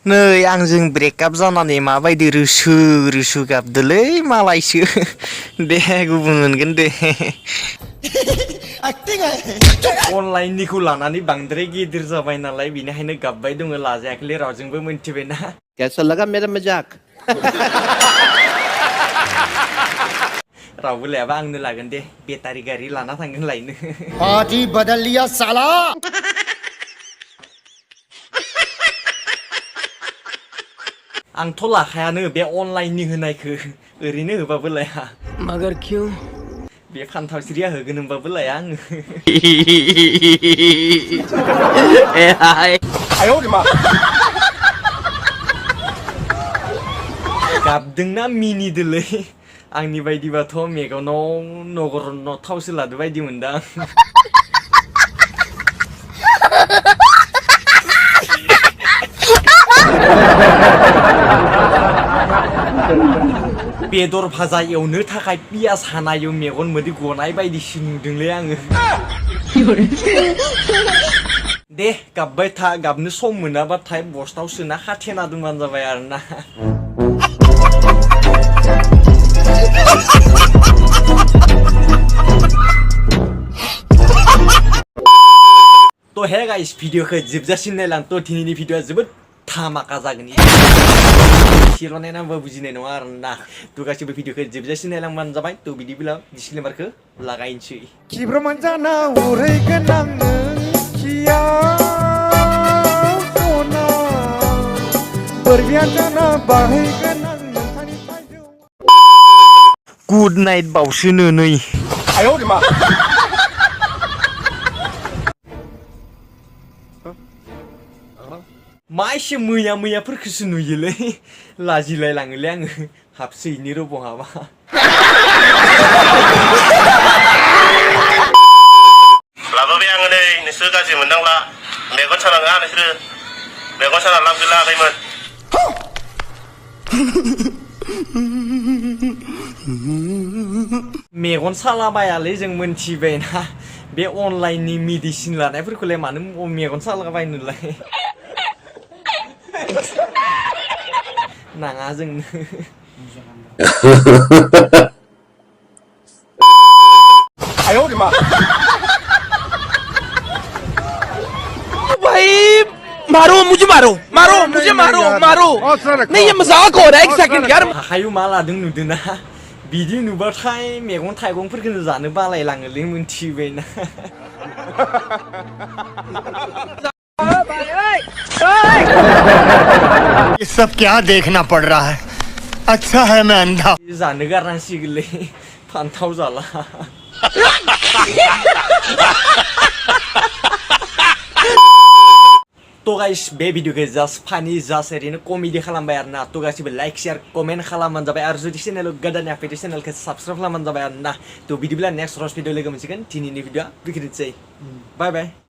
नै आंजों ब्रेकआप जानानै माबायदि रुसु रुसु गाबदोलै मालायसो दे गुबुन मोनगोन दे अनलाइननिखौ लानानै बांद्राय गिदिर जाबाय नालाय बिनिखायनो गाबबाय दङ लाजायाखैलै रावजोंबो मोनथिबायना कैसा लगा मेरा मजाक रावबो लायाबा आंनो लागोन दे बेटारि गारि लाना थांगोन लायनो पार्टी बदल लिया साला आंथ' लाखायानो बे अनलाइननि होनायखौ ओरैनो होबाबो लाया मगर क्यों बे फानथावस्रिया होगोन होनबाबो लाया आङो गाबदोंना मिनिदोलै आंनि बायदिबाथ' मेगनाव नगरन थावसो लादो बायदि मोनदां बेदर भाजा एवनो थाखाय पियास हानायाव मेगन मोदै गनाय बायदिसो नुदोंलै आङो दे गाबबाय था गाबनो सम मोनाबाथाय बस्ताव सोना खाथेना दोनबानो जाबाय आरोना तो हे गाइस भिडिअखौ जोबजासिम नायलां तो दिनैनि भिडिअआ जोबोद धामाका जागोन एसेल' नायनानैबो बुजिनाय नङा आरोना तो गासिबो भिडिअखौ जोबजासिम नायलांबानो जाबाय तो बिदिब्ला डिसक्लेमारखौ लागायनोसै किब्रमान जाना उरैगोन आं नोंखियाव सना बोरबिया जाना बाहैगोन आं नोंथांनि थाइजौ गुड नाइट बावसोनो नै मा एसे मैया मैयाफोरखौसो नुयोलै लाजिलाय लाङोलै आङो हाबसैनि र' बहाबा लाबोबाय आङो नै नोंसोर गाज्रि मोनदांला मेगन सानाङा नोंसोरो मेगन साना लाब गैला आगैमोन मेगन सालाबायालै जों मोनथिबायना बे अनलाइननि मेडिसिन लानायफोरखौलाय मानो मेगन सालाबायनोलाय नाङा जोंनो भाई मारो मुझे मारो मारो मुझे मारो मारो नहीं ये मजाक हो रहा है एक सेकंड यार हाखायु मा लादों नुदोंना बिदि नुबाथाय मैगं थाइगंफोरखौनो जानो बालायलाङोलै मोनथिबायना ये सब क्या देखना पड़ रहा है अच्छा है मैं अंधा जानो गारनांसिगोनलै फान्थाव जाला तो गाइस बे भिडिअखौ जास्ट फानि जास्ट ओरैनो कमेडि खालामबाय आरोना तो गासिबो लाइक शेयार कमेन्ट खालामबानो जाबाय आरो जुदि चेनेलाव गोदान फैदो चेनेलखौ साबस्क्राइब खालामबानो जाबाय आरोना तो बिदिब्ला नेक्स्ट रस भिडिअ लोगो मोनसिगोन दिनैनि भिडिअआ बेखिनिसै बाय बाय